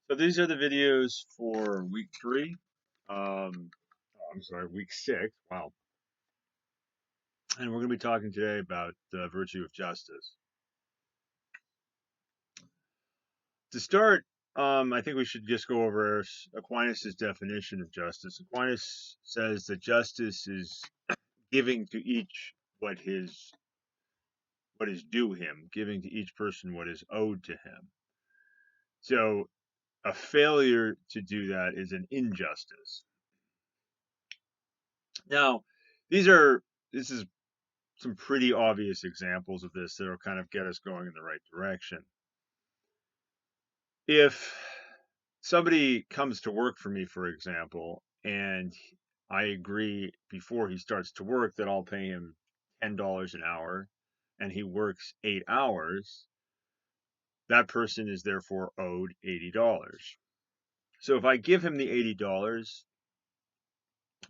So these are the videos for week 3. I'm sorry, week 6. Wow. And we're going to be talking today about the virtue of justice. To start, I think we should just go over Aquinas' definition of justice. Aquinas says that justice is giving to each what is due him, giving to each person what is owed to him. So a failure to do that is an injustice. Now, this is some pretty obvious examples of this that'll kind of get us going in the right direction. If somebody comes to work for me, for example, and I agree before he starts to work that I'll pay him $10 an hour and he works 8 hours, that person is therefore owed $80. So if I give him the $80,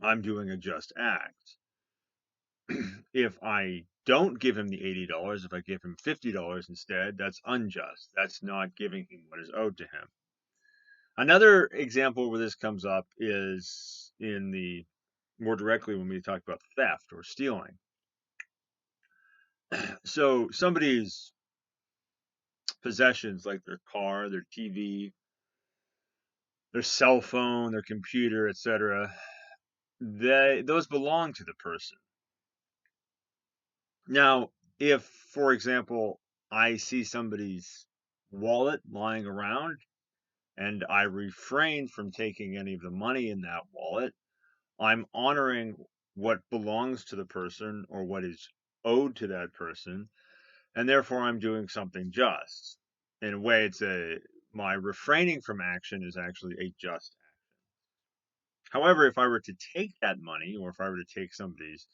I'm doing a just act. If I don't give him the $80, if I give him $50 instead, that's unjust. That's not giving him what is owed to him. Another example where this comes up is more directly when we talk about theft or stealing. So somebody's possessions, like their car, their TV, their cell phone, their computer, etc., those belong to the person. Now, if, for example, I see somebody's wallet lying around and I refrain from taking any of the money in that wallet, I'm honoring what belongs to the person or what is owed to that person, and therefore I'm doing something just. In a way, my refraining from action is actually a just act. However, if I were to take that money, or if I were to take somebody's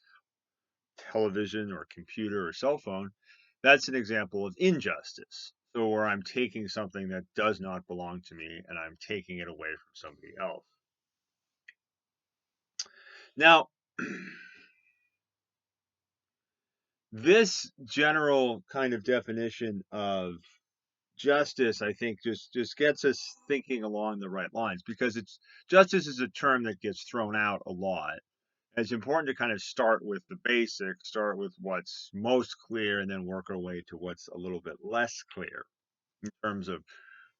television or computer or cell phone, that's an example of injustice. So where I'm taking something that does not belong to me and I'm taking it away from somebody else. Now, this general kind of definition of justice, I think, just gets us thinking along the right lines, because justice is a term that gets thrown out a lot. And it's important to kind of start with the basics, start with what's most clear, and then work our way to what's a little bit less clear in terms of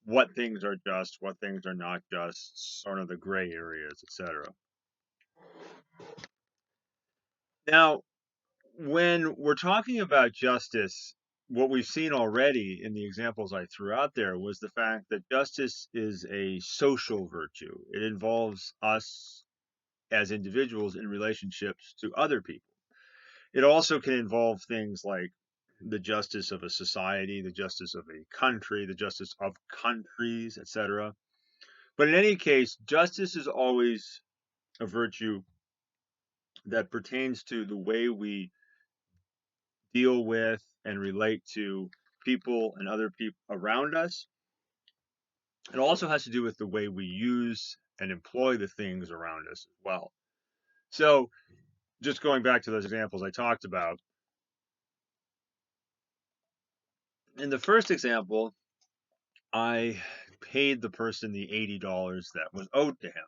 what things are just, what things are not just, sort of the gray areas, etc. Now, when we're talking about justice, what we've seen already in the examples I threw out there was the fact that justice is a social virtue. It involves us as individuals in relationships to other people. It also can involve things like the justice of a society, the justice of a country, the justice of countries, etc. But in any case, justice is always a virtue that pertains to the way we deal with and relate to people and other people around us. It also has to do with the way we use and employ the things around us as well. So, just going back to those examples I talked about, in the first example, I paid the person the $80 that was owed to him.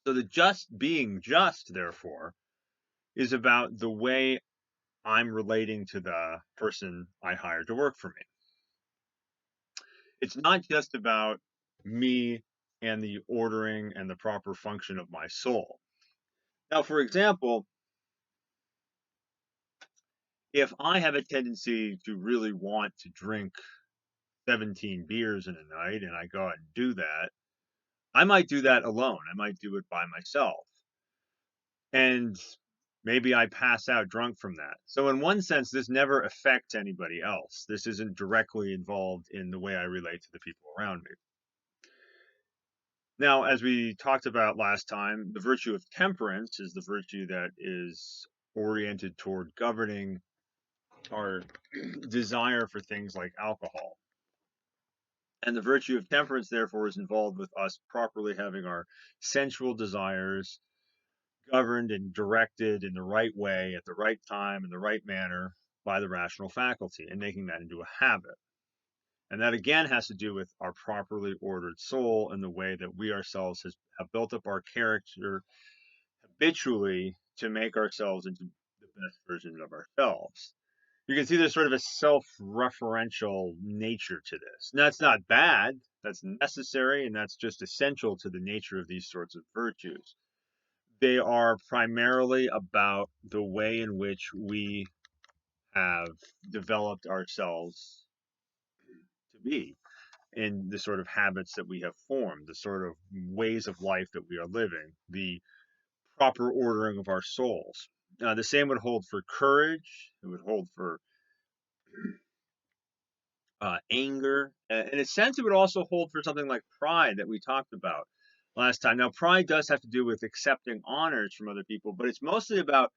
So being just, therefore, is about the way I'm relating to the person I hired to work for me. It's not just about me and the ordering and the proper function of my soul. Now, for example, if I have a tendency to really want to drink 17 beers in a night and I go out and do that, I might do that alone. I might do it by myself. And maybe I pass out drunk from that. So, in one sense, this never affects anybody else. This isn't directly involved in the way I relate to the people around me. Now, as we talked about last time, the virtue of temperance is the virtue that is oriented toward governing our desire for things like alcohol. And the virtue of temperance, therefore, is involved with us properly having our sensual desires governed and directed in the right way, at the right time, in the right manner by the rational faculty, and making that into a habit. And that again has to do with our properly ordered soul and the way that we ourselves have built up our character habitually to make ourselves into the best version of ourselves. You can see there's sort of a self-referential nature to this. And that's not bad, that's necessary, and that's just essential to the nature of these sorts of virtues. They are primarily about the way in which we have developed ourselves to be, in the sort of habits that we have formed, the sort of ways of life that we are living, the proper ordering of our souls. The same would hold for courage. It would hold for anger. In a sense, it would also hold for something like pride that we talked about last time. Now, pride does have to do with accepting honors from other people, but it's mostly about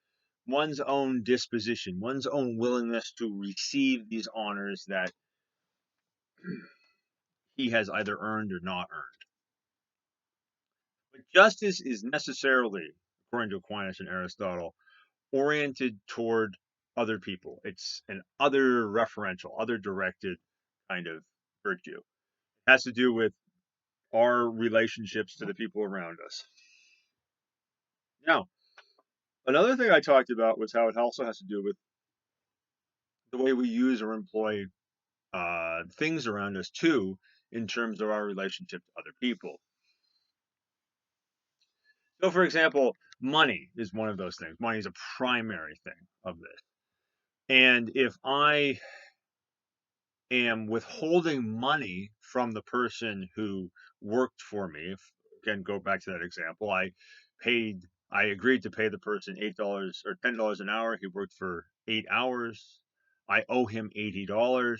one's own disposition, one's own willingness to receive these honors that he has either earned or not earned. But justice is necessarily, according to Aquinas and Aristotle, oriented toward other people. It's an other referential, other directed kind of virtue. It has to do with our relationships to the people around us. Now, another thing I talked about was how it also has to do with the way we use or employ things around us too, in terms of our relationship to other people. So, for example, money is one of those things. Money is a primary thing of this. And if I am withholding money from the person who worked for me, if again go back to that example, I agreed to pay the person $8 or $10 an hour. He worked for 8 hours. I owe him $80.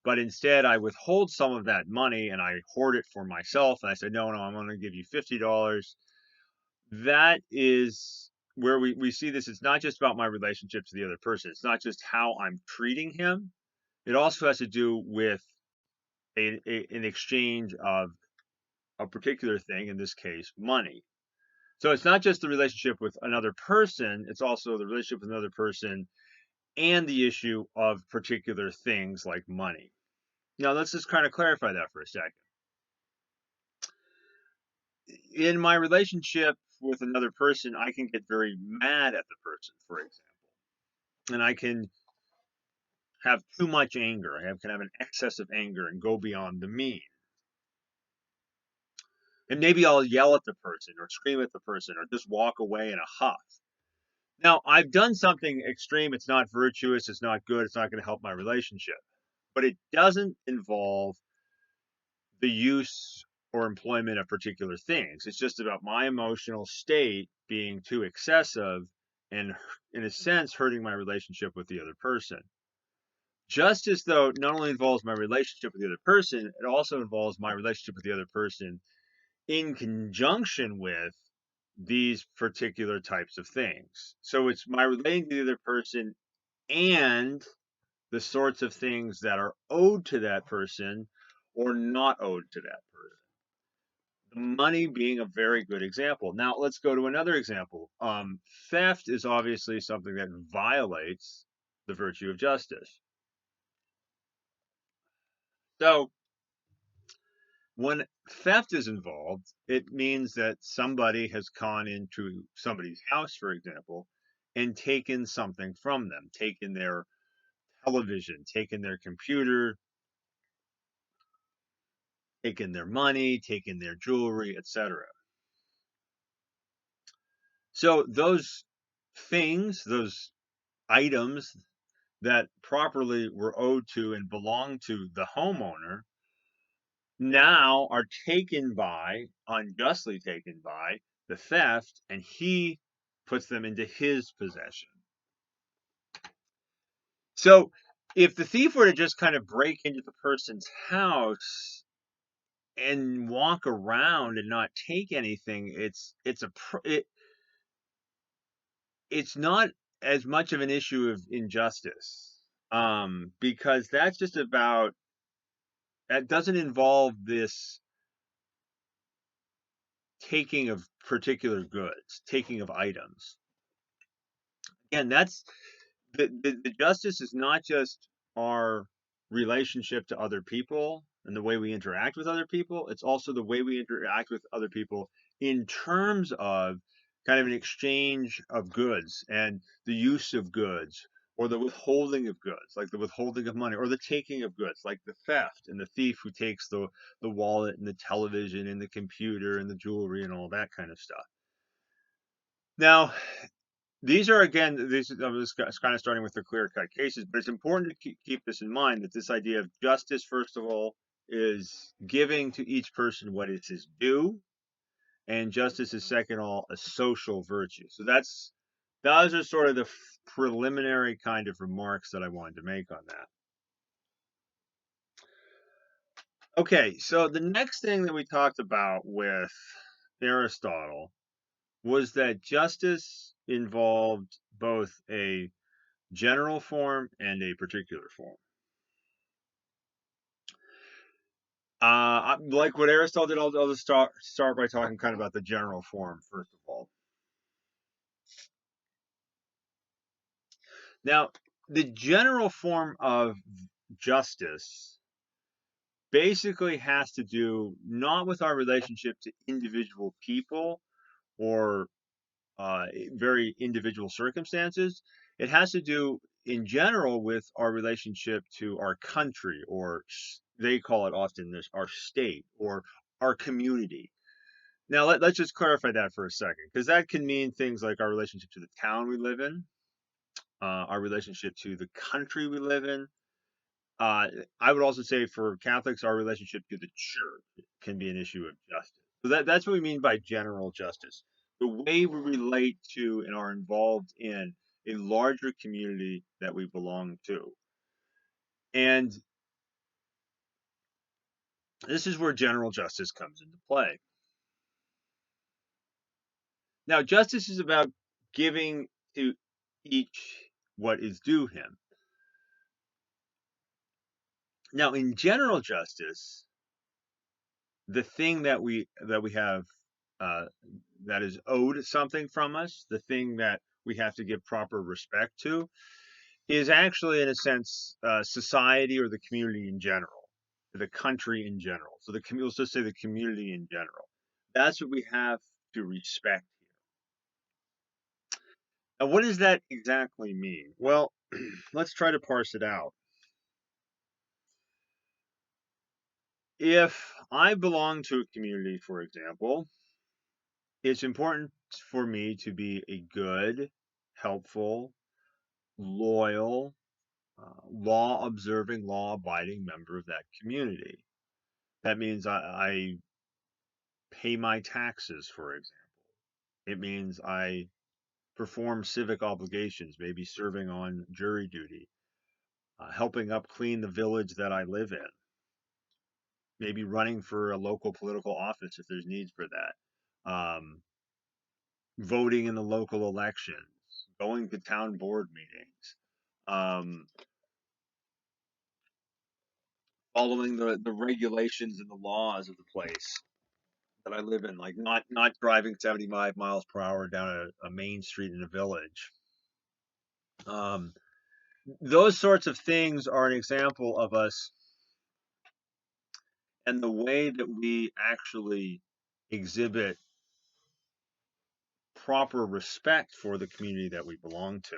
But instead I withhold some of that money and I hoard it for myself. And I said, no, I'm going to give you $50. That is where we see this. It's not just about my relationship to the other person. It's not just how I'm treating him. It also has to do with an exchange of a particular thing, in this case, money. So it's not just the relationship with another person, it's also the relationship with another person and the issue of particular things like money. Now, let's just kind of clarify that for a second. In my relationship with another person, I can get very mad at the person, for example, and I can have too much anger. Can have an excess of anger and go beyond the mean. And maybe I'll yell at the person or scream at the person or just walk away in a huff. Now, I've done something extreme. It's not virtuous. It's not good. It's not going to help my relationship. But it doesn't involve the use or employment of particular things. It's just about my emotional state being too excessive and, in a sense, hurting my relationship with the other person. Justice, though, not only involves my relationship with the other person, it also involves my relationship with the other person in conjunction with these particular types of things. So it's my relating to the other person and the sorts of things that are owed to that person or not owed to that person. The money being a very good example. Now let's go to another example. Theft is obviously something that violates the virtue of justice. So when theft is involved, it means that somebody has gone into somebody's house, for example, and taken something from them, taken their television, taken their computer, taken their money, taken their jewelry, etc. So those things, those items that properly were owed to and belonged to the homeowner now are unjustly taken by the theft, and he puts them into his possession. So if the thief were to just kind of break into the person's house and walk around and not take anything, it's not as much of an issue of injustice, because that's just about, that doesn't involve this taking of particular goods, taking of items. Again, that's the justice is not just our relationship to other people and the way we interact with other people. It's also the way we interact with other people in terms of kind of an exchange of goods and the use of goods, or the withholding of goods, like the withholding of money, or the taking of goods, like the theft and the thief who takes the wallet and the television and the computer and the jewelry and all that kind of stuff. Now, these are, again, I was kind of starting with the clear-cut cases, but it's important to keep this in mind, that this idea of justice, first of all, is giving to each person what is his due, and justice is, second of all, a social virtue. So those are sort of the preliminary kind of remarks that I wanted to make on that. Okay, so the next thing that we talked about with Aristotle was that justice involved both a general form and a particular form. Like what Aristotle did, I'll just start by talking kind of about the general form, first of all. Now, the general form of justice basically has to do not with our relationship to individual people or very individual circumstances. It has to do in general with our relationship to our country, or they call it often this, our state or our community. Now, let's just clarify that for a second, because that can mean things like our relationship to the town we live in, our relationship to the country we live in. I would also say for Catholics, our relationship to the church can be an issue of justice. So that's what we mean by general justice. The way we relate to and are involved in a larger community that we belong to. And this is where general justice comes into play. Now, justice is about giving to each what is due him. Now, in general justice, the thing that we have uh, that is owed something from us, the thing that we have to give proper respect to, is actually, in a sense, society or the community in general, the country in general. So let's just say the community in general. That's what we have to respect here. Now, what does that exactly mean? Well, let's try to parse it out. If I belong to a community, for example, it's important for me to be a good, helpful, loyal, law observing, law abiding member of that community. That means I pay my taxes, for example. It means I perform civic obligations, maybe serving on jury duty, helping up clean the village that I live in, maybe running for a local political office if there's needs for that, voting in the local elections, going to town board meetings, um, following the regulations and the laws of the place that I live in, like not driving 75 miles per hour down a main street in a village. Um, those sorts of things are an example of us and the way that we actually exhibit proper respect for the community that we belong to.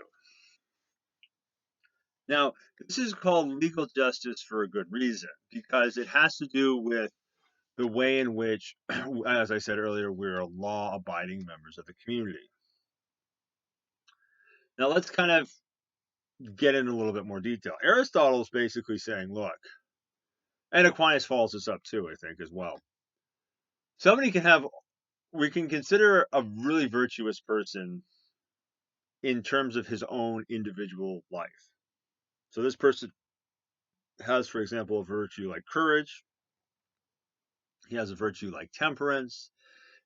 Now, this is called legal justice for a good reason, because it has to do with the way in which, as I said earlier, we're law abiding members of the community. Now, let's kind of get in a little bit more detail. Aristotle's basically saying, look, and Aquinas follows this up too, I think, as well. Somebody can have, we can consider a really virtuous person in terms of his own individual life. So this person has, for example, a virtue like courage. He has a virtue like temperance.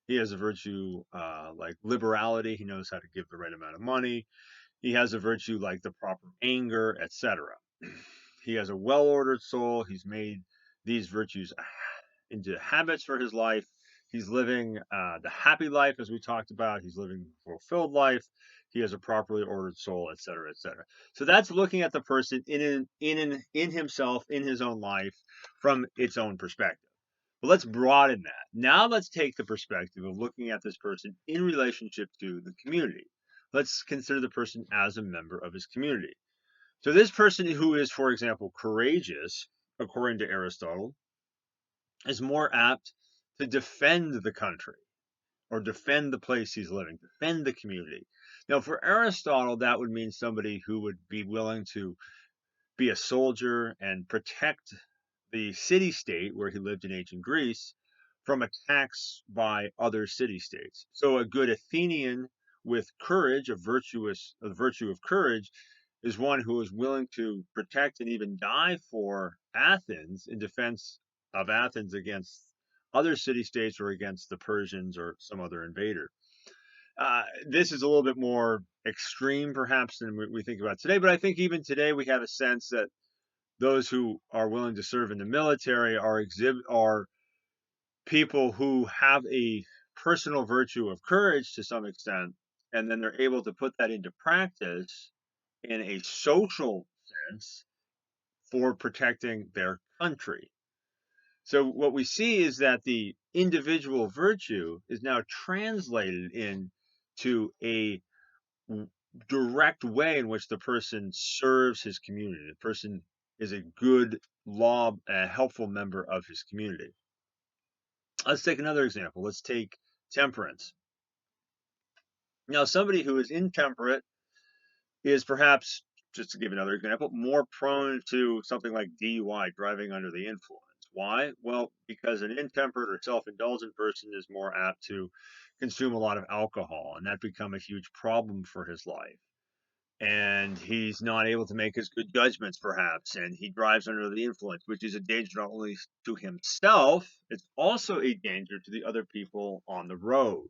He has a virtue like liberality. He knows how to give the right amount of money. He has a virtue like the proper anger, etc. He has a well-ordered soul. He's made these virtues into habits for his life. He's living the happy life, as we talked about. He's living a fulfilled life. He has a properly ordered soul, et cetera, et cetera. So that's looking at the person in himself, in his own life, from its own perspective. But let's broaden that. Now let's take the perspective of looking at this person in relationship to the community. Let's consider the person as a member of his community. So this person who is, for example, courageous, according to Aristotle, is more apt to defend the country or defend the place he's living, defend the community. Now, for Aristotle, that would mean somebody who would be willing to be a soldier and protect the city state where he lived in ancient Greece from attacks by other city states. So a good Athenian with courage, a virtue of courage, is one who is willing to protect and even die for Athens in defense of Athens against other city states or against the Persians or some other invader. This is a little bit more extreme, perhaps, than we think about today. But I think even today we have a sense that those who are willing to serve in the military are people who have a personal virtue of courage to some extent, and then they're able to put that into practice in a social sense for protecting their country. So what we see is that the individual virtue is now translated into a direct way in which the person serves his community. The person is a good, helpful member of his community. Let's take another example. Let's take temperance. Now, somebody who is intemperate is perhaps, just to give another example, more prone to something like DUI, driving under the influence. Why? Well, because an intemperate or self-indulgent person is more apt to consume a lot of alcohol, and that become a huge problem for his life. And he's not able to make his good judgments, perhaps, and he drives under the influence, which is a danger not only to himself, it's also a danger to the other people on the road.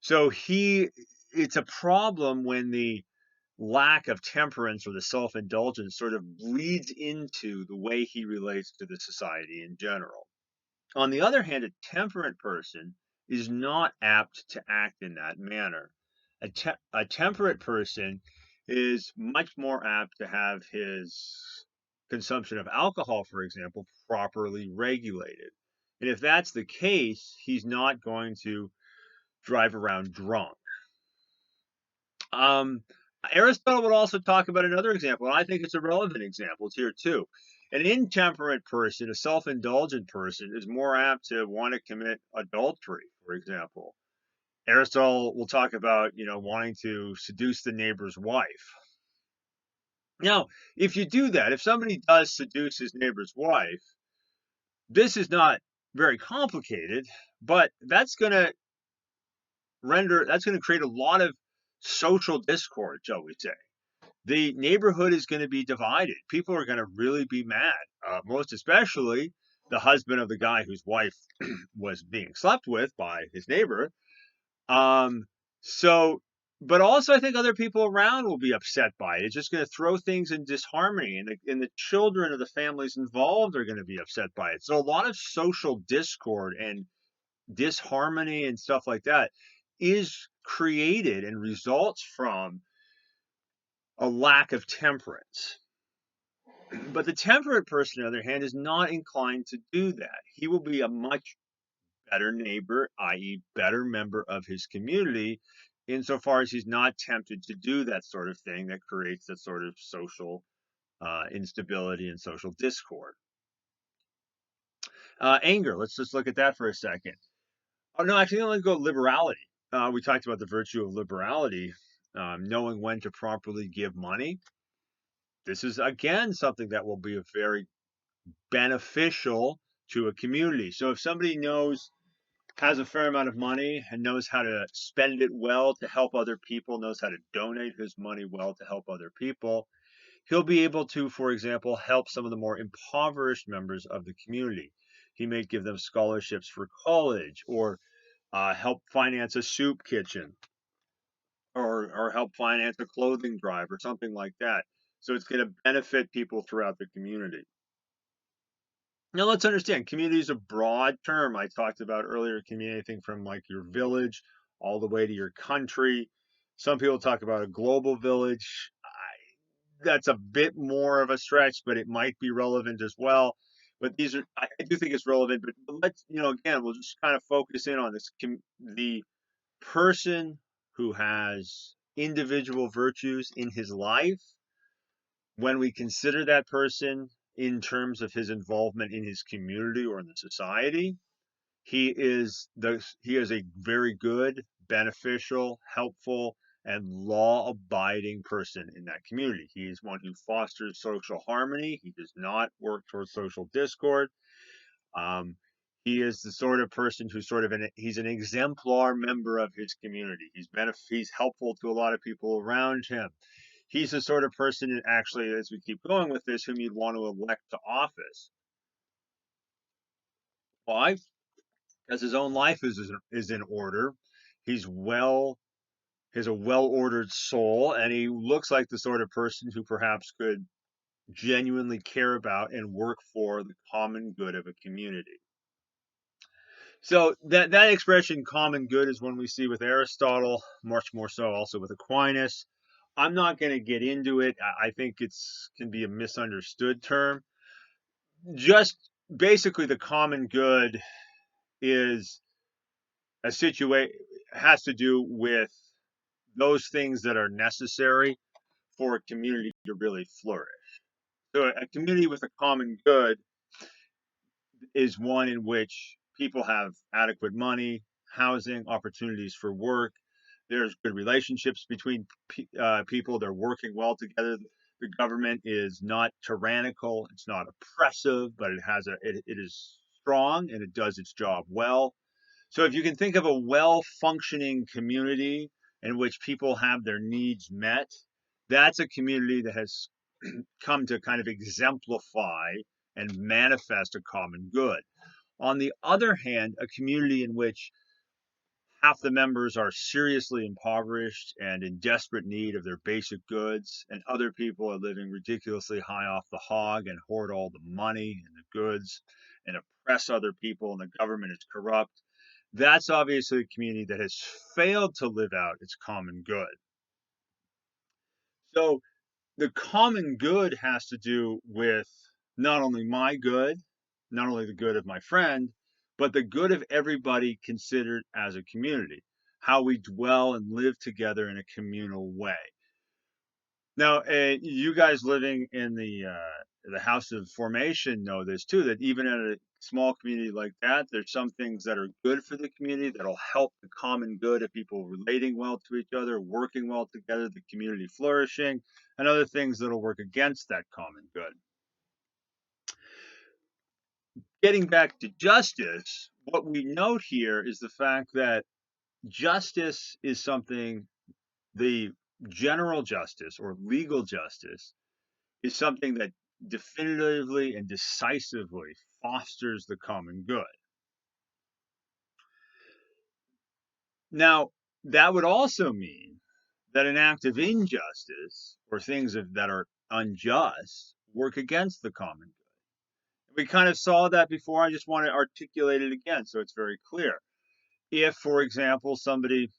So it's a problem when the lack of temperance or the self-indulgence sort of bleeds into the way he relates to the society in general. On the other hand, a temperate person is not apt to act in that manner. A temperate person is much more apt to have his consumption of alcohol, for example, properly regulated. And if that's the case, he's not going to drive around drunk. Um, Aristotle would also talk about another example, and I think it's a relevant example. It's here too. An intemperate person, a self-indulgent person, is more apt to want to commit adultery, for example. Aristotle will talk about, wanting to seduce the neighbor's wife. Now, if you do that, if somebody does seduce his neighbor's wife, this is not very complicated, but that's going to create a lot of social discord, shall we say. The neighborhood is going to be divided. People are going to really be mad, most especially the husband of the guy whose wife was being slept with by his neighbor. Um, so, but also I think other people around will be upset by it. It's just going to throw things in disharmony, and the children of the families involved are going to be upset by it. So a lot of social discord and disharmony and stuff like that is created and results from a lack of temperance. But the temperate person, on the other hand, is not inclined to do that. He will be a much better neighbor, i.e., better member of his community, insofar as he's not tempted to do that sort of thing that creates that sort of social instability and social discord. Anger, let's just look at that for a second. Oh, no, actually, let's go liberality. We talked about the virtue of liberality, knowing when to properly give money. This is, again, something that will be a very beneficial to a community. So if somebody has a fair amount of money and knows how to spend it well to help other people, knows how to donate his money well to help other people, he'll be able to, for example, help some of the more impoverished members of the community. He may give them scholarships for college, or help finance a soup kitchen, or help finance a clothing drive or something like that. So it's going to benefit people throughout the community. Now let's understand, community is a broad term. I talked about earlier, community, anything from like your village all the way to your country. Some people talk about a global village. That's a bit more of a stretch, but it might be relevant as well. But these are, I do think it's relevant. But let's, again, we'll just kind of focus in on this. The person who has individual virtues in his life, when we consider that person in terms of his involvement in his community or in the society, he is a very good, beneficial, helpful, and law-abiding person in that community. He is one who fosters social harmony. He does not work towards social discord. Um, he is the sort of person who's he's an exemplar member of his community. He's helpful to a lot of people around him. He's the sort of person that actually, as we keep going with this, whom you'd want to elect to office. Why? Because his own life is in order. He's well has a well-ordered soul, and he looks like the sort of person who perhaps could genuinely care about and work for the common good of a community. So that expression common good is one we see with Aristotle, much more so also with Aquinas. I'm not going to get into it. I think it's can be a misunderstood term. Just basically the common good is a situation has to do with those things that are necessary for a community to really flourish. So a community with a common good is one in which people have adequate money, housing, opportunities for work. There's good relationships between people. They're working well together. The government is not tyrannical. It's not oppressive, but it is strong and it does its job well. So if you can think of a well-functioning community in which people have their needs met, that's a community that has come to kind of exemplify and manifest a common good. On the other hand, a community in which half the members are seriously impoverished and in desperate need of their basic goods, and other people are living ridiculously high off the hog and hoard all the money and the goods and oppress other people, and the government is corrupt. That's obviously a community that has failed to live out its common good. So the common good has to do with not only my good, not only the good of my friend, but the good of everybody considered as a community, how we dwell and live together in a communal way. Now, you guys living in the House of Formation know this too, that even in a small community like that, there's some things that are good for the community that'll help the common good of people relating well to each other, working well together, the community flourishing, and other things that'll work against that common good. Getting back to justice, what we note here is the fact that justice is something, the general justice or legal justice is something that definitively and decisively fosters the common good. Now, that would also mean that an act of injustice or that are unjust work against the common good. We kind of saw that before. I just want to articulate it again so it's very clear. If, for example, somebody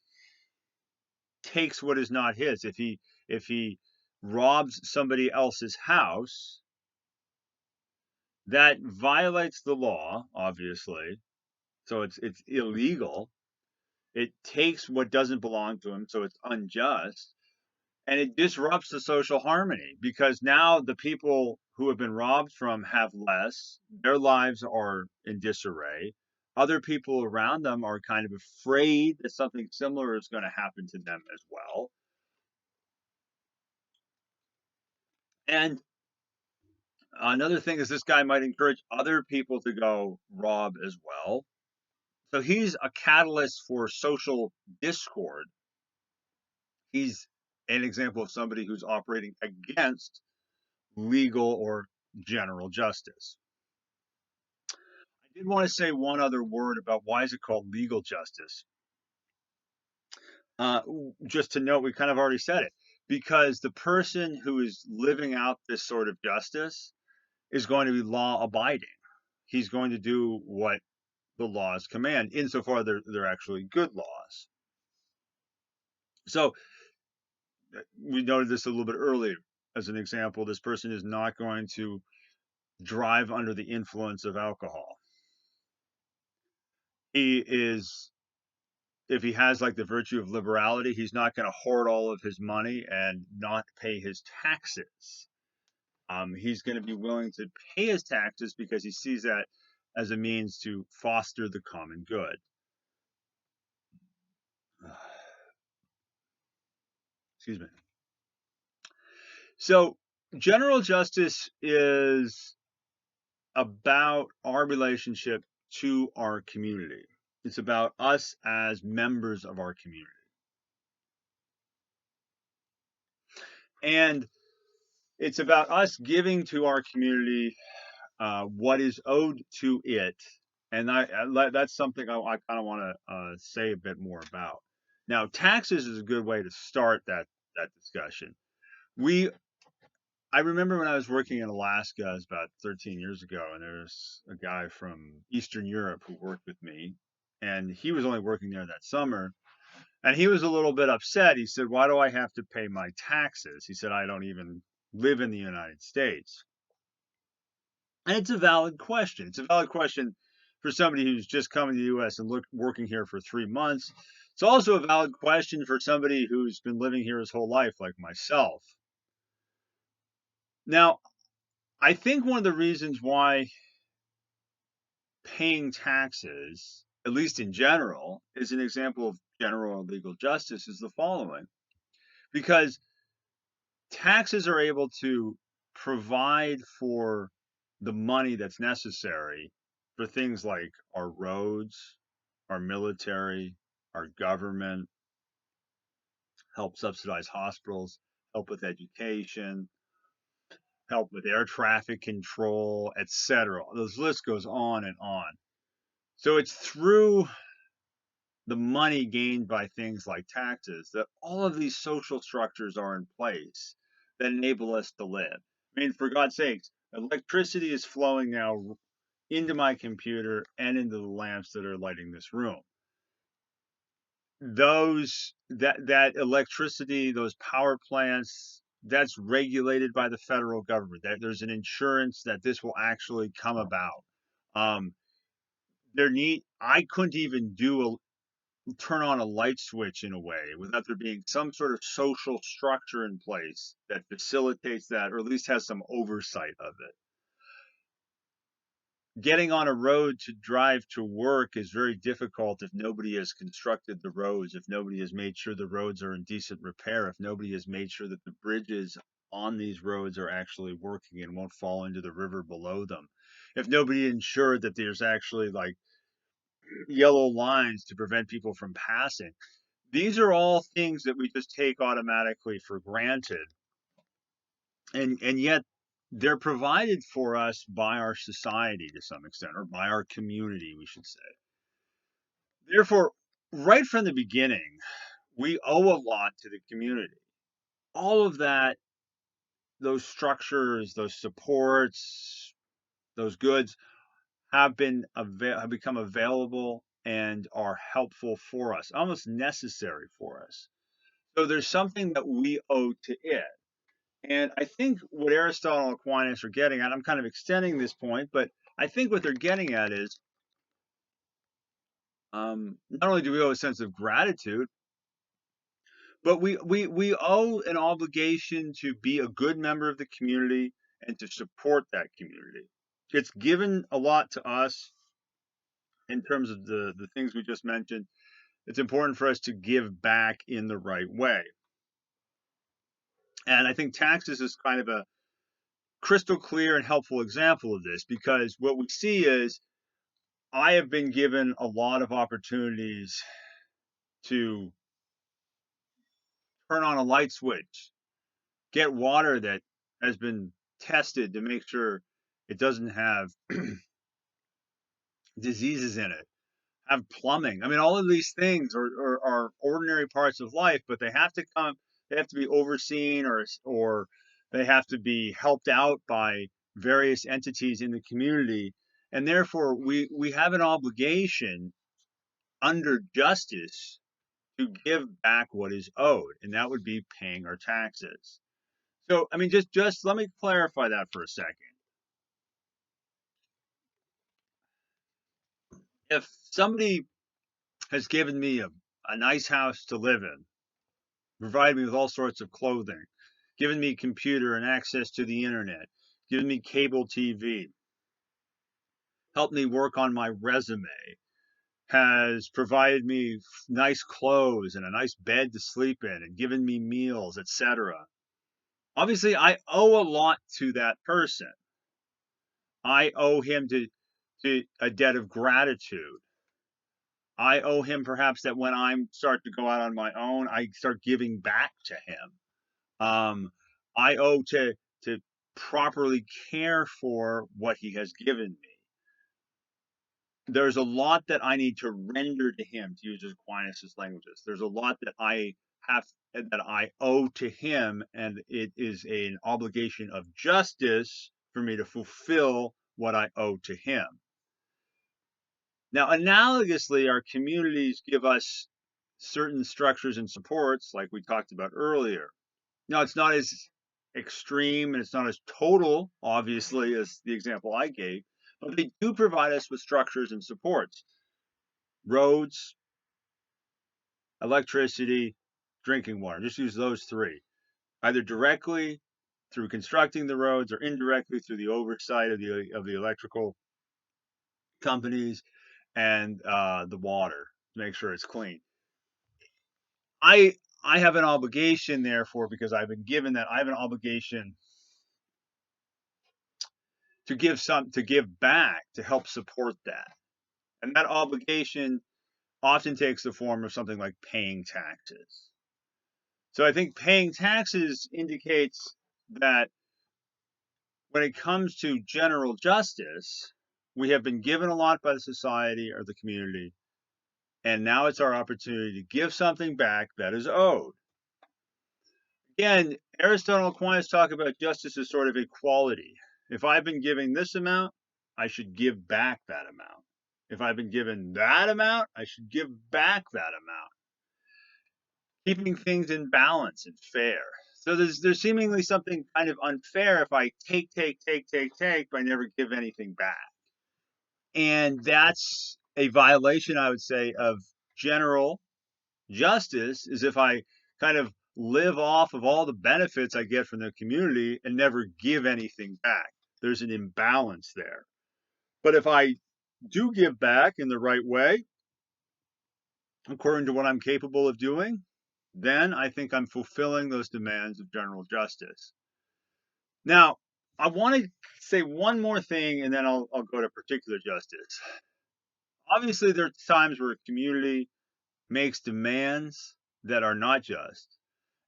takes what is not his, if he robs somebody else's house, that violates the law, obviously. So it's illegal. It takes what doesn't belong to him, so it's unjust, and it disrupts the social harmony because now the people who have been robbed from have less. Their lives are in disarray. Other people around them are kind of afraid that something similar is going to happen to them as well. And another thing is this guy might encourage other people to go rob as well. So he's a catalyst for social discord. He's an example of somebody who's operating against legal or general justice. I did want to say one other word about why is it called legal justice. Just to note, we kind of already said it, because the person who is living out this sort of justice is going to be law abiding. he's going to do what the laws command, insofar they're actually good laws. So we noted this a little bit earlier. As an example, this person is not going to drive under the influence of alcohol. He is, if he has like the virtue of liberality, he's not going to hoard all of his money and not pay his taxes. He's going to be willing to pay his taxes because he sees that as a means to foster the common good. Excuse me. So, general justice is about our relationship to our community. It's about us as members of our community. And it's about us giving to our community what is owed to it. And that's something I kind of want to say a bit more about. Now, taxes is a good way to start that discussion. I remember when I was working in Alaska, it was about 13 years ago, and there's a guy from Eastern Europe who worked with me, and he was only working there that summer, and he was a little bit upset. He said, "Why do I have to pay my taxes?" He said, "I don't even live in the United States." And it's a valid question. It's a valid question for somebody who's just coming to the U.S. and working here for 3 months. It's also a valid question for somebody who's been living here his whole life, like myself. Now, I think one of the reasons why paying taxes, at least in general, is an example of general legal justice is the following. Because taxes are able to provide for the money that's necessary for things like our roads, our military, our government, help subsidize hospitals, help with education, help with air traffic control, etc. This list goes on and on. So it's through the money gained by things like taxes that all of these social structures are in place that enable us to live. I mean, for God's sakes, electricity is flowing now into my computer and into the lamps that are lighting this room. That electricity, those power plants, that's regulated by the federal government. There's an insurance that this will actually come about. Um, I couldn't even turn on a light switch in a way without there being some sort of social structure in place that facilitates that, or at least has some oversight of it. Getting on a road to drive to work is very difficult if nobody has constructed the roads, if nobody has made sure the roads are in decent repair, if nobody has made sure that the bridges on these roads are actually working and won't fall into the river below them, if nobody ensured that there's actually like yellow lines to prevent people from passing. These are all things that we just take automatically for granted, and yet they're provided for us by our society to some extent, or by our community, we should say. Therefore, right from the beginning, we owe a lot to the community. All of that, those structures, those supports, those goods have become available and are helpful for us, almost necessary for us. So there's something that we owe to it. And I think what Aristotle and Aquinas are getting at, I'm kind of extending this point, but I think what they're getting at is not only do we owe a sense of gratitude, but we owe an obligation to be a good member of the community and to support that community. It's given a lot to us in terms of the things we just mentioned. It's important for us to give back in the right way. And I think taxes is kind of a crystal clear and helpful example of this, because what we see is I have been given a lot of opportunities to turn on a light switch, get water that has been tested to make sure it doesn't have diseases in it, have plumbing. I mean, all of these things are ordinary parts of life, but they have to be overseen, or they have to be helped out by various entities in the community. And therefore, we have an obligation under justice to give back what is owed, and that would be paying our taxes. So, I mean, just let me clarify that for a second. If somebody has given me a nice house to live in, provided me with all sorts of clothing, given me a computer and access to the internet, given me cable TV, helped me work on my resume, has provided me nice clothes and a nice bed to sleep in, and given me meals, etc. Obviously, I owe a lot to that person. I owe him to a debt of gratitude. I owe him perhaps that when I start to go out on my own, I start giving back to him. Um, I owe to properly care for what he has given me. There's a lot that I need to render to him, to use Aquinas' languages. There's a lot that I have that I owe to him, and it is an obligation of justice for me to fulfill what I owe to him. Now, analogously, our communities give us certain structures and supports, like we talked about earlier. Now, it's not as extreme and it's not as total, obviously, as the example I gave, but they do provide us with structures and supports: roads, electricity, drinking water. Just use those three, either directly through constructing the roads or indirectly through the oversight of the electrical companies and the water to make sure it's clean. I have an obligation, therefore, because I've been given that, I have an obligation to give back to help support that. And that obligation often takes the form of something like paying taxes. So I think paying taxes indicates that when it comes to general justice, we have been given a lot by the society or the community, and now it's our opportunity to give something back that is owed. Again, Aristotle and Aquinas talk about justice as sort of equality. If I've been giving this amount, I should give back that amount. If I've been given that amount, I should give back that amount. Keeping things in balance and fair. So there's seemingly something kind of unfair if I take, but I never give anything back. And that's a violation, I would say, of general justice, is if I kind of live off of all the benefits I get from the community and never give anything back. There's an imbalance there. But if I do give back in the right way, according to what I'm capable of doing, then I think I'm fulfilling those demands of general justice. Now, I want to say one more thing, and then I'll go to particular justice. Obviously, there are times where a community makes demands that are not just,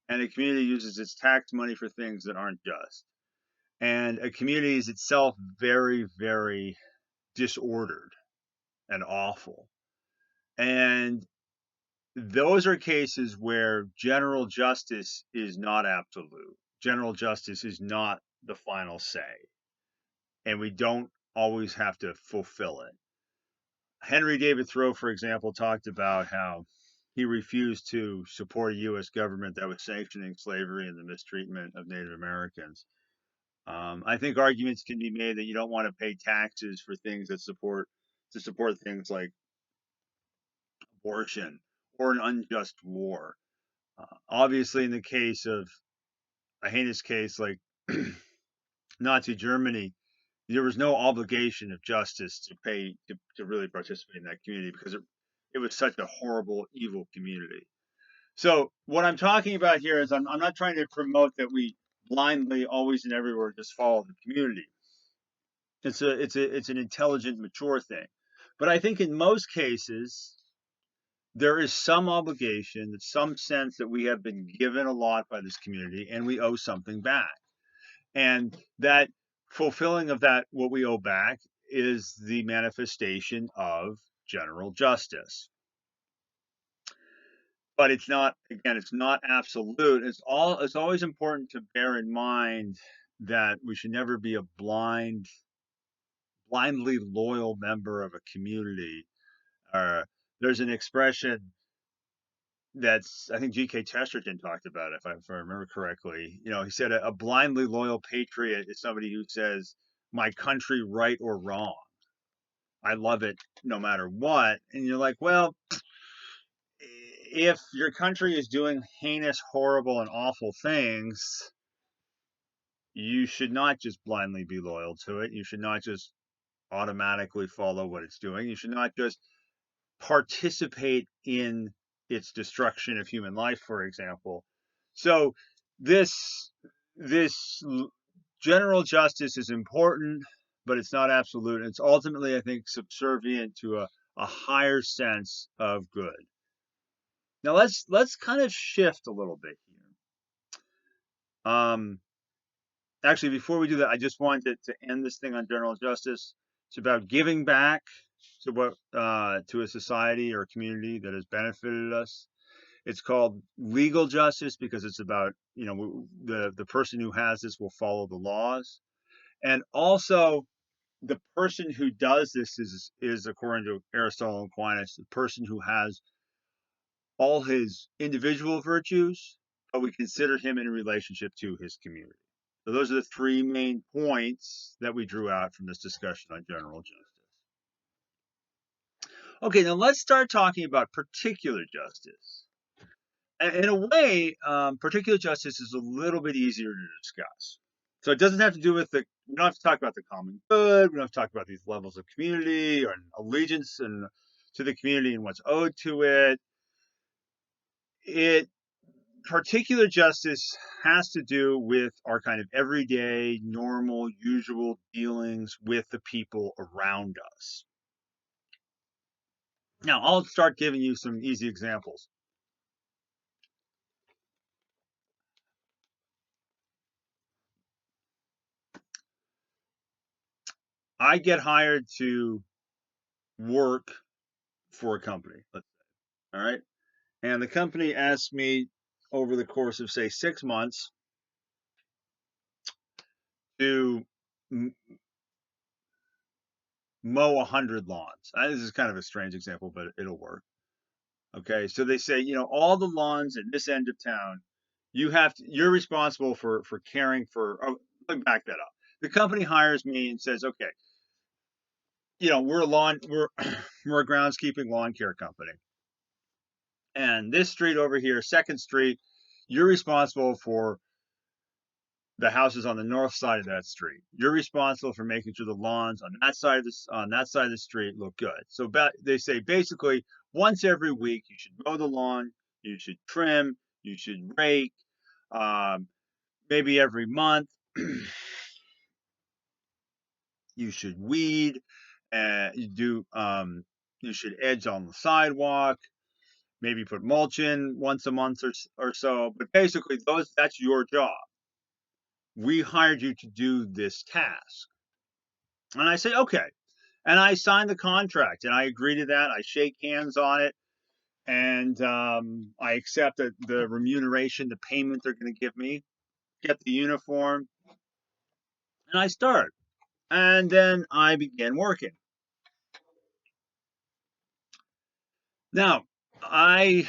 and a community uses its tax money for things that aren't just. And a community is itself very, very disordered and awful. And those are cases where general justice is not absolute. General justice is not the final say, and we don't always have to fulfill it. Henry David Thoreau, for example, talked about how he refused to support a U.S. government that was sanctioning slavery and the mistreatment of Native Americans. I think arguments can be made that you don't want to pay taxes for things that support things like abortion or an unjust war. Obviously, in the case of a heinous case like Nazi Germany, there was no obligation of justice to pay to really participate in that community because it was such a horrible, evil community. So what I'm talking about here is I'm not trying to promote that we blindly, always and everywhere, just follow the community. It's an intelligent, mature thing. But I think in most cases there is some obligation, some sense that we have been given a lot by this community and we owe something back. And that fulfilling of that, what we owe back, is the manifestation of general justice. But it's not, again, it's not absolute. It's always important to bear in mind that we should never be a blind blindly loyal member of a community. Or there's an expression that's, I think G.K. Chesterton talked about it, if I remember correctly. He said a blindly loyal patriot is somebody who says, "My country, right or wrong, I love it no matter what." And you're like, well, if your country is doing heinous, horrible, and awful things, you should not just blindly be loyal to it. You should not just automatically follow what it's doing. You should not just participate in its destruction of human life, for example. So this this general justice is important, but it's not absolute. It's ultimately, I think, subservient to a higher sense of good. Now let's kind of shift a little bit here. Actually, before we do that, I just wanted to end this thing on general justice. It's about giving back to what to a society or a community that has benefited us. It's called legal justice because it's about, the person who has this will follow the laws, and also the person who does this is according to Aristotle and Aquinas, the person who has all his individual virtues, but we consider him in relationship to his community. So those are the three main points that we drew out from this discussion on general justice. Okay, now let's start talking about particular justice. In a way, particular justice is a little bit easier to discuss. So it doesn't have to do with we don't have to talk about the common good. We don't have to talk about these levels of community or allegiance and to the community and what's owed to it. Particular justice has to do with our kind of everyday, normal, usual dealings with the people around us. Now, I'll start giving you some easy examples. I get hired to work for a company, let's say, all right? And the company asks me over the course of, say, 6 months to mow 100 lawns. This is kind of a strange example, but it'll work. Okay, so they say, all the lawns at this end of town, you're responsible for caring for. Oh, let me back that up. The company hires me and says, okay, we're we're a groundskeeping lawn care company, and this street over here, Second Street, you're responsible for the houses on the north side of that street. You're responsible for making sure the lawns on that side of the street look good. So they say basically once every week you should mow the lawn, you should trim, you should rake, maybe every month you should weed, and you should edge on the sidewalk, maybe put mulch in once a month or so. But basically that's your job. We hired you to do this task. And I say, okay. And I sign the contract and I agree to that. I shake hands on it and I accept the remuneration, the payment they're going to give me, get the uniform, and I start. And then I begin working. Now, I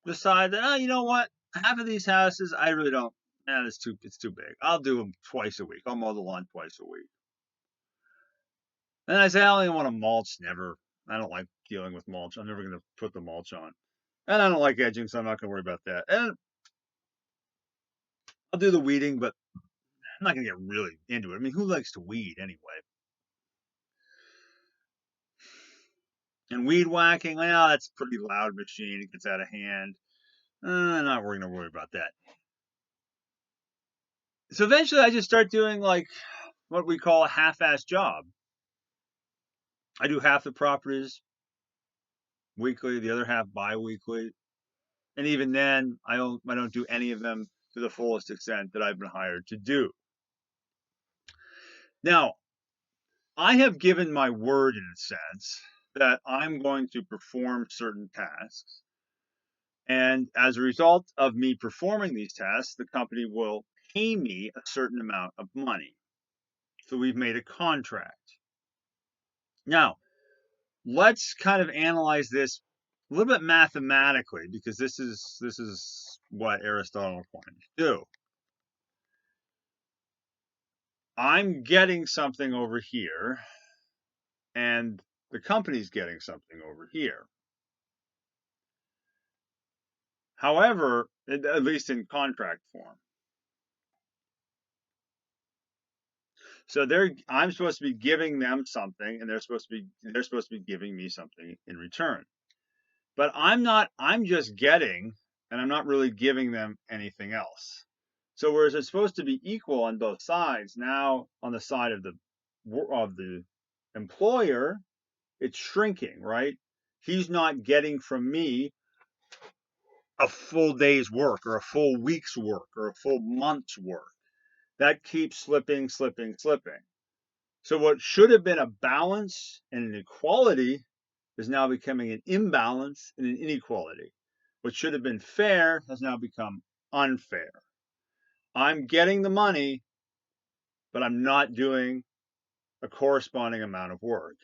decide that, you know what? Half of these houses, I really don't, it's too big. I'll do them twice a week. I'll mow the lawn twice a week. And I say, I only want to mulch. Never. I don't like dealing with mulch. I'm never going to put the mulch on. And I don't like edging, so I'm not going to worry about that. And I'll do the weeding, but I'm not going to get really into it. I mean, who likes to weed anyway? And weed whacking, well, that's a pretty loud machine. It gets out of hand. I'm not going to worry about that. So eventually I just start doing like what we call a half-ass job. I do half the properties weekly, the other half bi-weekly. And even then, I don't do any of them to the fullest extent that I've been hired to do. Now, I have given my word in a sense that I'm going to perform certain tasks. And as a result of me performing these tasks, the company will pay me a certain amount of money. So we've made a contract. Now, let's kind of analyze this a little bit mathematically, because this is what Aristotle wanted to do. I'm getting something over here, and the company's getting something over here. However, at least in contract form. So I'm supposed to be giving them something, and they're supposed to be giving me something in return. But I'm just getting, and I'm not really giving them anything else. So whereas it's supposed to be equal on both sides, now on the side of the employer, it's shrinking, right? He's not getting from me a full day's work or a full week's work or a full month's work. That keeps slipping, slipping, slipping. So what should have been a balance and an equality is now becoming an imbalance and an inequality. What should have been fair has now become unfair. I'm getting the money, but I'm not doing a corresponding amount of work.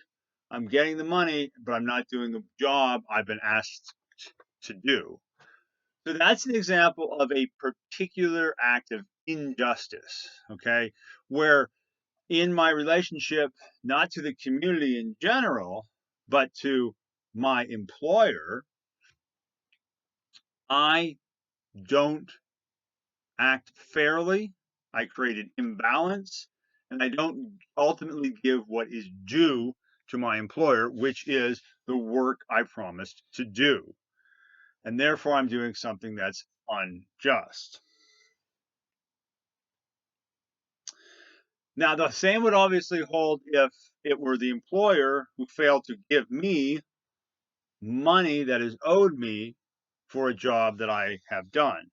I'm getting the money, but I'm not doing the job I've been asked to do. So that's an example of a particular act of injustice, okay? Where in my relationship, not to the community in general, but to my employer, I don't act fairly. I create an imbalance, and I don't ultimately give what is due to my employer, which is the work I promised to do. And therefore, I'm doing something that's unjust. Now, the same would obviously hold if it were the employer who failed to give me money that is owed me for a job that I have done.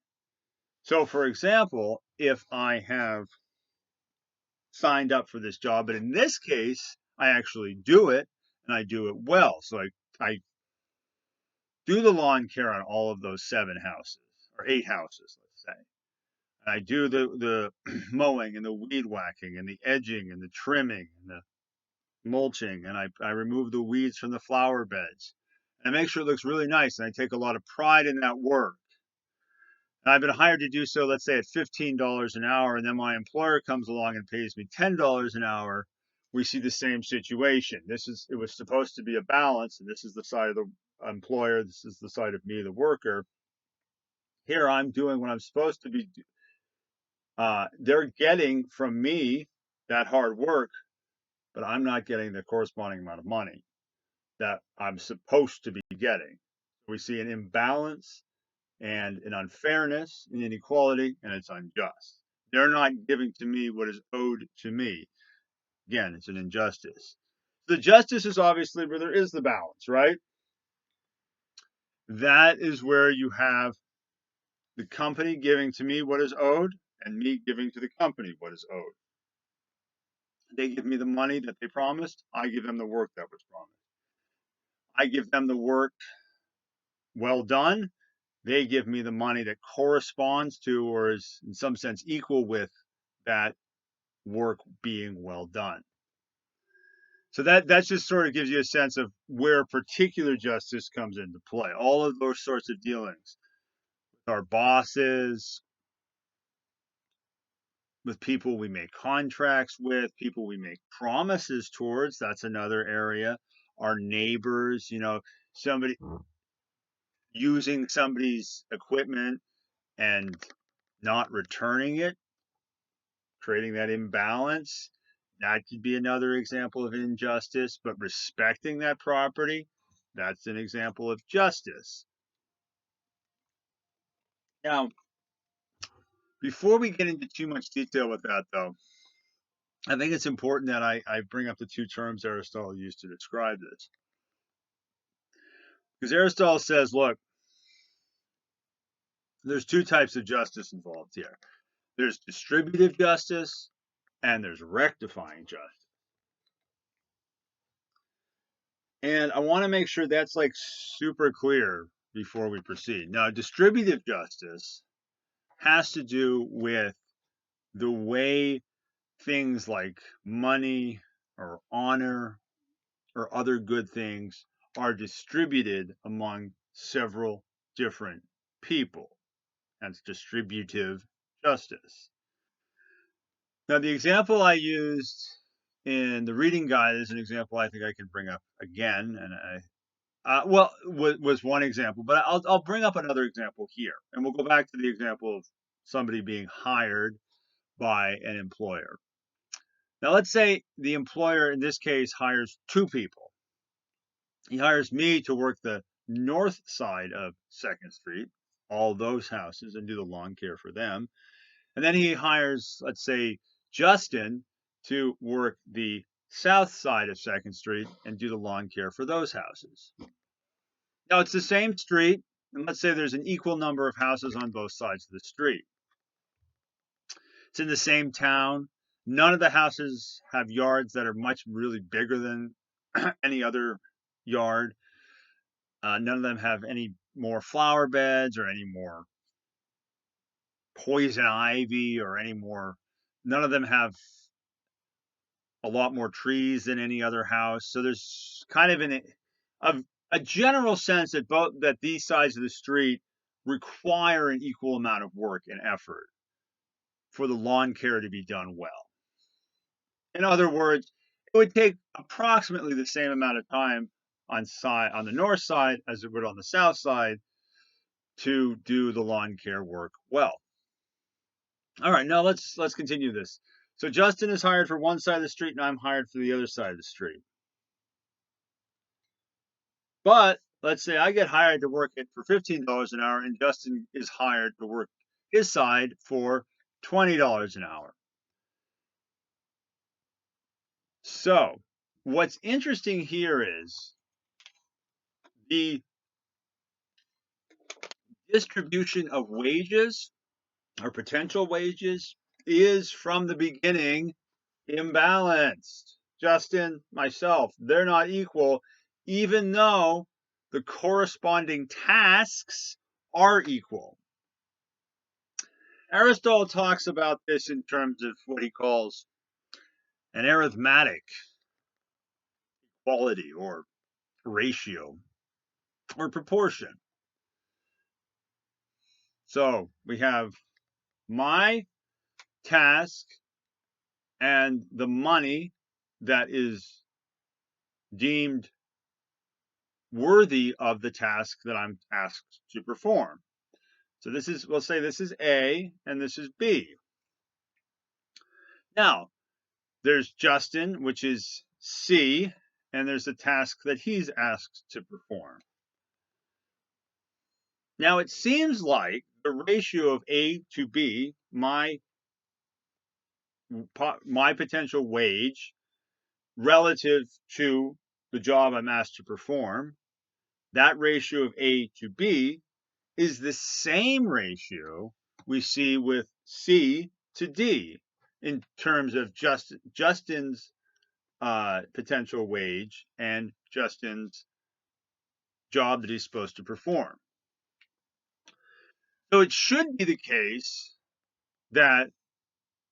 So, for example, if I have signed up for this job, but in this case, I actually do it and I do it well. So I do the lawn care on all of those 7 houses or 8 houses, let's say. And I do the mowing and the weed whacking and the edging and the trimming and the mulching, and I remove the weeds from the flower beds. And I make sure it looks really nice, and I take a lot of pride in that work. And I've been hired to do so, let's say at $15 an hour, and then my employer comes along and pays me $10 an hour. We see the same situation. It was supposed to be a balance, and this is the side of the employer, this is the side of me, the worker. Here I'm doing what I'm supposed to be. They're getting from me that hard work, but I'm not getting the corresponding amount of money that I'm supposed to be getting. We see an imbalance and an unfairness, an inequality, and it's unjust. They're not giving to me what is owed to me. Again, it's an injustice. The justice is obviously where there is the balance, right? That is where you have the company giving to me what is owed and me giving to the company what is owed. They give me the money that they promised. I give them the work that was promised. I give them the work well done. They give me the money that corresponds to or is in some sense equal with that work being well done. So that just sort of gives you a sense of where particular justice comes into play. All of those sorts of dealings with our bosses, with people we make contracts with, people we make promises towards. That's another area. Our neighbors, somebody using somebody's equipment and not returning it, creating that imbalance. That could be another example of injustice, but respecting that property, that's an example of justice. Now, before we get into too much detail with that, though, I think it's important that I bring up the 2 terms Aristotle used to describe this. Because Aristotle says, look, there's 2 types of justice involved here. There's distributive justice and there's rectifying justice. And I want to make sure that's like super clear before we proceed. Now, distributive justice has to do with the way things like money or honor or other good things are distributed among several different people. That's distributive justice. Now, the example I used in the reading guide is an example I think I can bring up again, and was one example, but I'll bring up another example here, and we'll go back to the example of somebody being hired by an employer. Now, let's say the employer in this case hires two people. He hires me to work the north side of 2nd Street, all those houses, and do the lawn care for them. And then he hires, let's say, Justin to work the south side of 2nd Street and do the lawn care for those houses. Now, it's the same street, and let's say there's an equal number of houses on both sides of the street. It's in the same town. None of the houses have yards that are much really bigger than any other yard. None of them have any more flower beds or any more poison ivy or any more. None of them have a lot more trees than any other house. So there's kind of a general sense that these sides of the street require an equal amount of work and effort for the lawn care to be done well. In other words, it would take approximately the same amount of time on the north side as it would on the south side to do the lawn care work well. All right, now let's continue this. So Justin is hired for one side of the street and I'm hired for the other side of the street. But let's say I get hired to work it for $15 an hour and Justin is hired to work his side for $20 an hour. So what's interesting here is the distribution of wages or potential wages is from the beginning imbalanced. Justin, myself, they're not equal, even though the corresponding tasks are equal. Aristotle talks about this in terms of what he calls an arithmetic equality or ratio or proportion. So we have my task and the money that is deemed worthy of the task that I'm asked to perform. So this is, we'll say this is A and this is B. Now, there's Justin, which is C, and there's a task that he's asked to perform. Now, it seems like the ratio of A to B, my potential wage relative to the job I'm asked to perform, that ratio of A to B is the same ratio we see with C to D in terms of Justin's potential wage and Justin's job that he's supposed to perform. So it should be the case that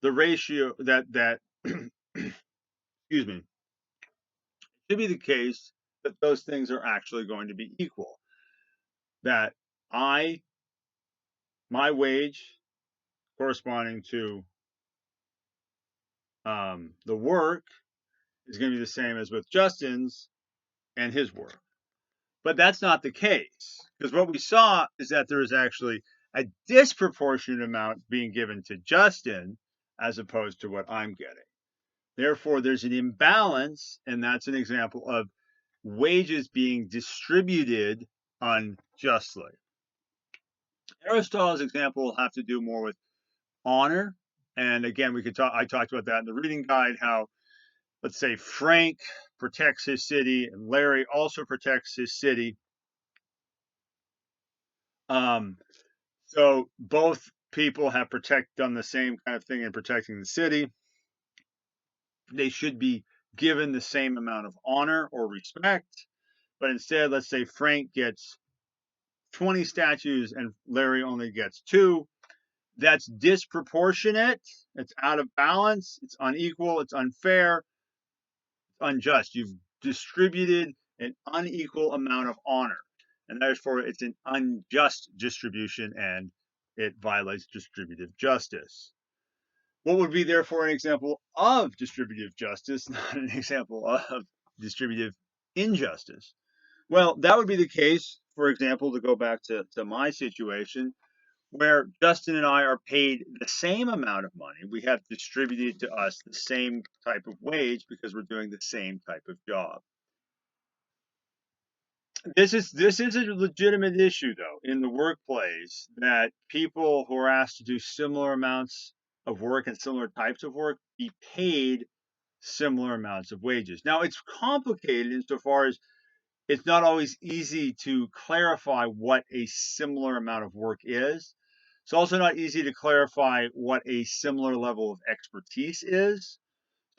the ratio that excuse me, it should be the case that those things are actually going to be equal. That my wage corresponding to the work is going to be the same as with Justin's and his work. But that's not the case, because what we saw is that there is actually a disproportionate amount being given to Justin as opposed to what I'm getting. Therefore, there's an imbalance, and that's an example of wages being distributed unjustly. Aristotle's example will have to do more with honor. And again, I talked about that in the reading guide, how, let's say, Frank protects his city and Larry also protects his city. So both people have done the same kind of thing in protecting the city. They should be given the same amount of honor or respect, but instead, let's say Frank gets 20 statues and Larry only gets 2. that's disproportionate, it's out of balance, it's unequal, it's unfair, unjust. You've distributed an unequal amount of honor, and therefore it's an unjust distribution and it violates distributive justice. What would be therefore an example of distributive justice, not an example of distributive injustice? Well, that would be the case, for example, to go back to my situation, where Justin and I are paid the same amount of money. We have distributed to us the same type of wage because we're doing the same type of job. This is a legitimate issue though in the workplace, that people who are asked to do similar amounts of work and similar types of work be paid similar amounts of wages. Now it's complicated insofar as it's not always easy to clarify what a similar amount of work is. It's also not easy to clarify what a similar level of expertise is.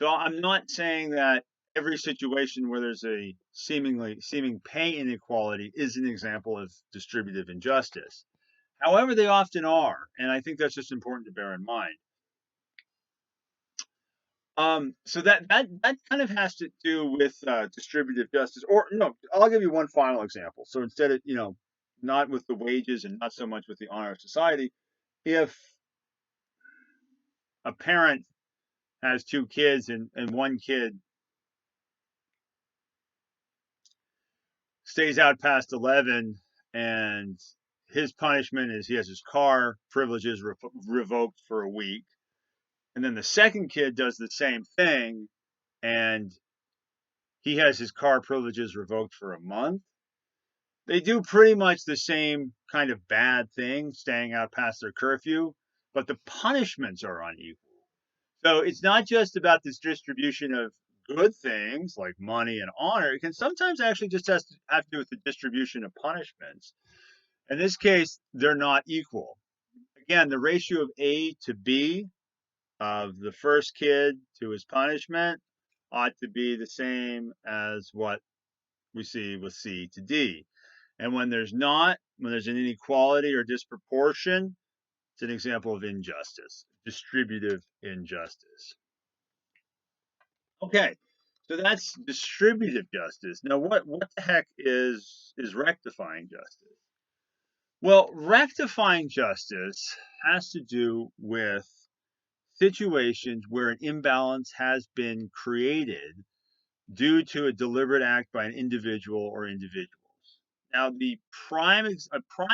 So I'm not saying that every situation where there's a seeming pay inequality is an example of distributive injustice. However, they often are, and I think that's just important to bear in mind. So that kind of has to do with distributive justice. Or no, I'll give you one final example. So instead of not with the wages and not so much with the honor of society, if a parent has two kids and one kid stays out past 11 and his punishment is he has his car privileges revoked for a week, and then the second kid does the same thing and he has his car privileges revoked for a month. They do pretty much the same kind of bad thing, staying out past their curfew, but the punishments are unequal. So it's not just about this distribution of good things like money and honor. It can sometimes actually just have to do with the distribution of punishments. In this case, they're not equal. Again, the ratio of A to B of the first kid to his punishment ought to be the same as what we see with C to D. And when there's not, when there's an inequality or disproportion, it's an example of injustice, distributive injustice. Okay, so that's distributive justice. Now, what the heck is rectifying justice? Well, rectifying justice has to do with situations where an imbalance has been created due to a deliberate act by an individual or individuals. Now, a prime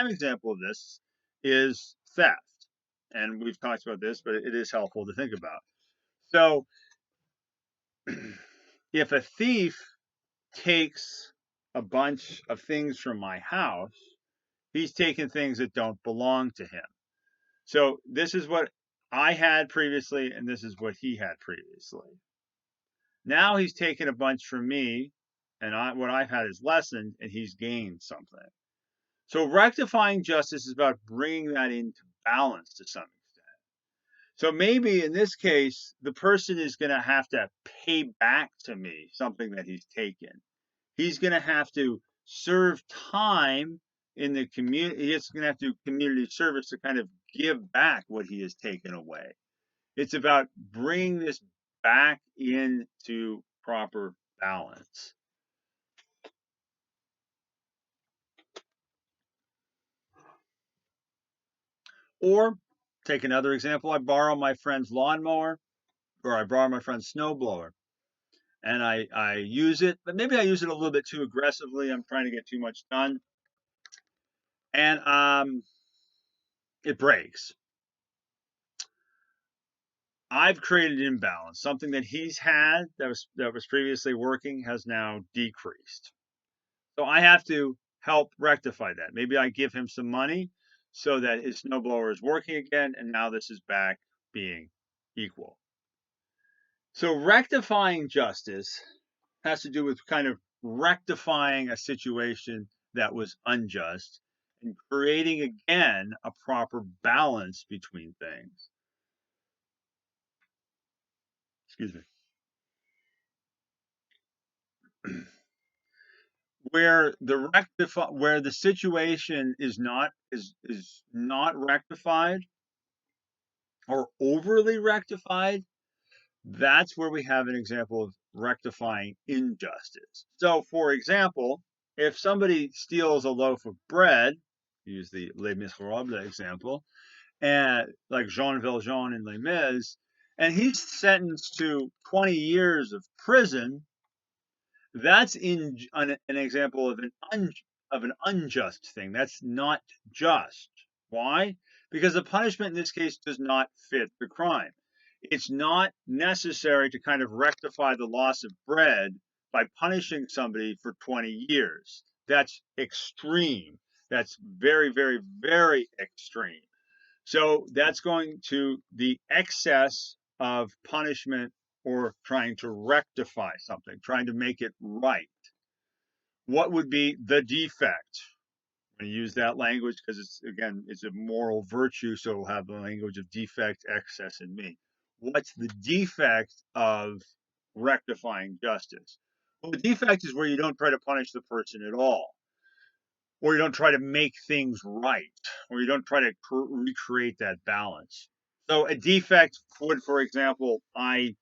example of this is theft, and we've talked about this, but it is helpful to think about. So, if a thief takes a bunch of things from my house, he's taken things that don't belong to him. So, this is what I had previously, and this is what he had previously. Now he's taken a bunch from me, and what I've had is lessened, and he's gained something. So rectifying justice is about bringing that into balance to some extent. So maybe in this case, the person is going to have to pay back to me something that he's taken. He's going to have to serve time in the community. He's going to have to do community service to kind of give back what he has taken away. It's about bringing this back into proper balance. Or take another example, I borrow my friend's lawnmower or I borrow my friend's snowblower and I use it, but maybe I use it a little bit too aggressively. I'm trying to get too much done. And it breaks. I've created an imbalance. Something that he's had that was previously working has now decreased. So I have to help rectify that. Maybe I give him some money so that his snowblower is working again, and now this is back being equal. So rectifying justice has to do with kind of rectifying a situation that was unjust and creating again a proper balance between things. Excuse me. Where the situation is not rectified, or overly rectified, that's where we have an example of rectifying injustice. So, for example, if somebody steals a loaf of bread, use the Les Miserables example, and like Jean Valjean in Les Mis, and he's sentenced to 20 years of prison, that's an example of an unjust thing. That's not just. Why? Because the punishment in this case does not fit the crime. It's not necessary to kind of rectify the loss of bread by punishing somebody for 20 years. That's extreme. That's very, very, very extreme. So that's going to the excess of punishment or trying to rectify something, trying to make it right. What would be the defect? I'm going to use that language because it's, again, it's a moral virtue, so we'll have the language of defect, excess, and mean. What's the defect of rectifying justice? Well, the defect is where you don't try to punish the person at all, or you don't try to make things right, or you don't try to recreate that balance. So a defect would, for example, I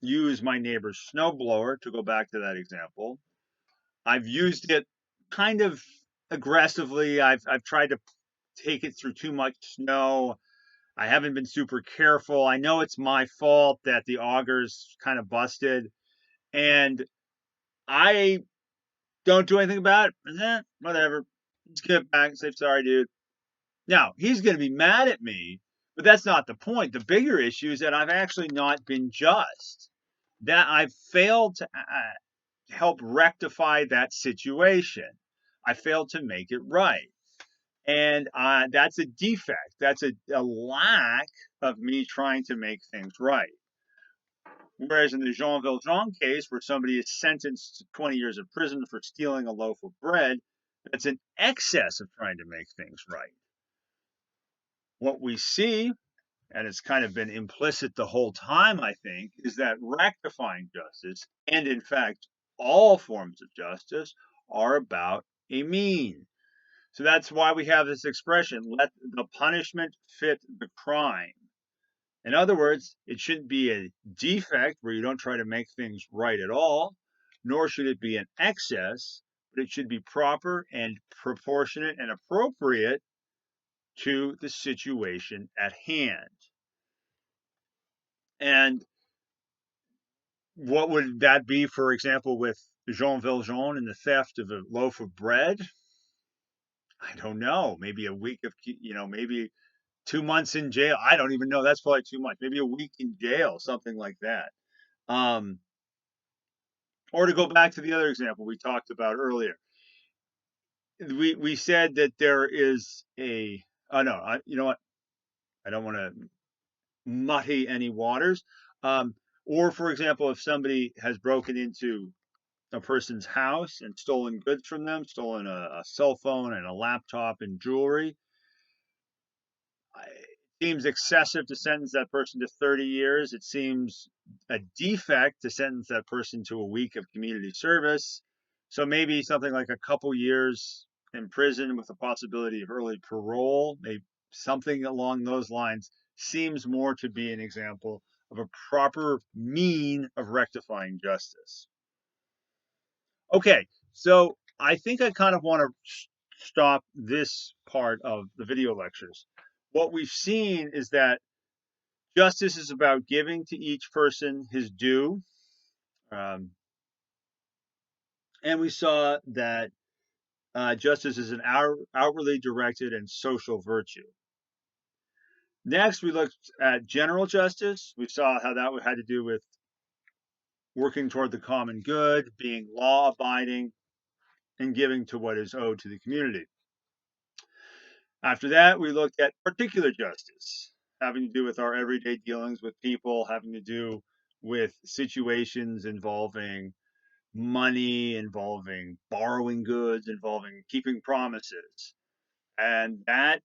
use my neighbor's snowblower, to go back to that example. I've used it kind of aggressively. I've tried to take it through too much snow. I haven't been super careful. I know it's my fault that the auger's kind of busted, and I don't do anything about it. Whatever. Just get back and say, sorry, dude. Now, he's going to be mad at me, but that's not the point. The bigger issue is that I've actually not been just, that I've failed to help rectify that situation. I failed to make it right. And that's a defect. That's a lack of me trying to make things right. Whereas in the Jean Valjean case, where somebody is sentenced to 20 years of prison for stealing a loaf of bread, that's an excess of trying to make things right. What we see, and it's kind of been implicit the whole time, I think, is that rectifying justice, and in fact, all forms of justice, are about a mean. So that's why we have this expression, let the punishment fit the crime. In other words, it shouldn't be a defect where you don't try to make things right at all, nor should it be an excess, but it should be proper and proportionate and appropriate to the situation at hand. And what would that be, for example, with Jean Valjean and the theft of a loaf of bread? I don't know. Maybe a week of, maybe 2 months in jail. I don't even know. That's probably too much. Maybe a week in jail, something like that. Um, or to go back to the other example we talked about earlier, we said that there is a. Oh no, you know what? I don't want to muddy any waters. Or for example, if somebody has broken into a person's house and stolen goods from them, stolen a cell phone and a laptop and jewelry, it seems excessive to sentence that person to 30 years. It seems a defect to sentence that person to a week of community service. So maybe something like a couple years in prison with the possibility of early parole, maybe something along those lines, seems more to be an example of a proper mean of rectifying justice. Okay, so I think I kind of want to stop this part of the video lectures. What we've seen is that justice is about giving to each person his due. Um, and we saw that justice is an outwardly directed and social virtue. Next, we looked at general justice. We saw how that had to do with working toward the common good, being law abiding, and giving to what is owed to the community. After that, we looked at particular justice, having to do with our everyday dealings with people, having to do with situations involving money, involving borrowing goods, involving keeping promises. And that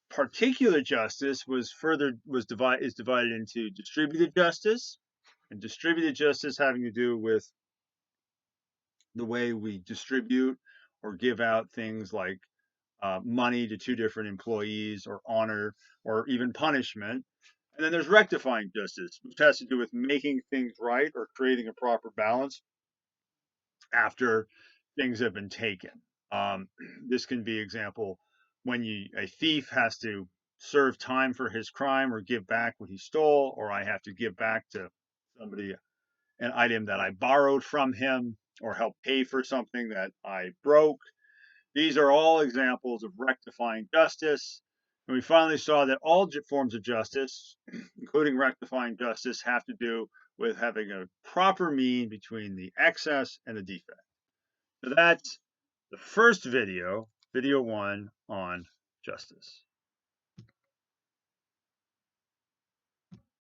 particular justice is divided into distributed justice, and distributed justice having to do with the way we distribute or give out things like money to two different employees, or honor, or even punishment. And then there's rectifying justice, which has to do with making things right or creating a proper balance after things have been taken. Um, this can be example when a thief has to serve time for his crime or give back what he stole, or I have to give back to somebody an item that I borrowed from him or help pay for something that I broke. These are all examples of rectifying justice. And we finally saw that all forms of justice, including rectifying justice, have to do with having a proper mean between the excess and the defect. So that's the first video, video 1 on justice.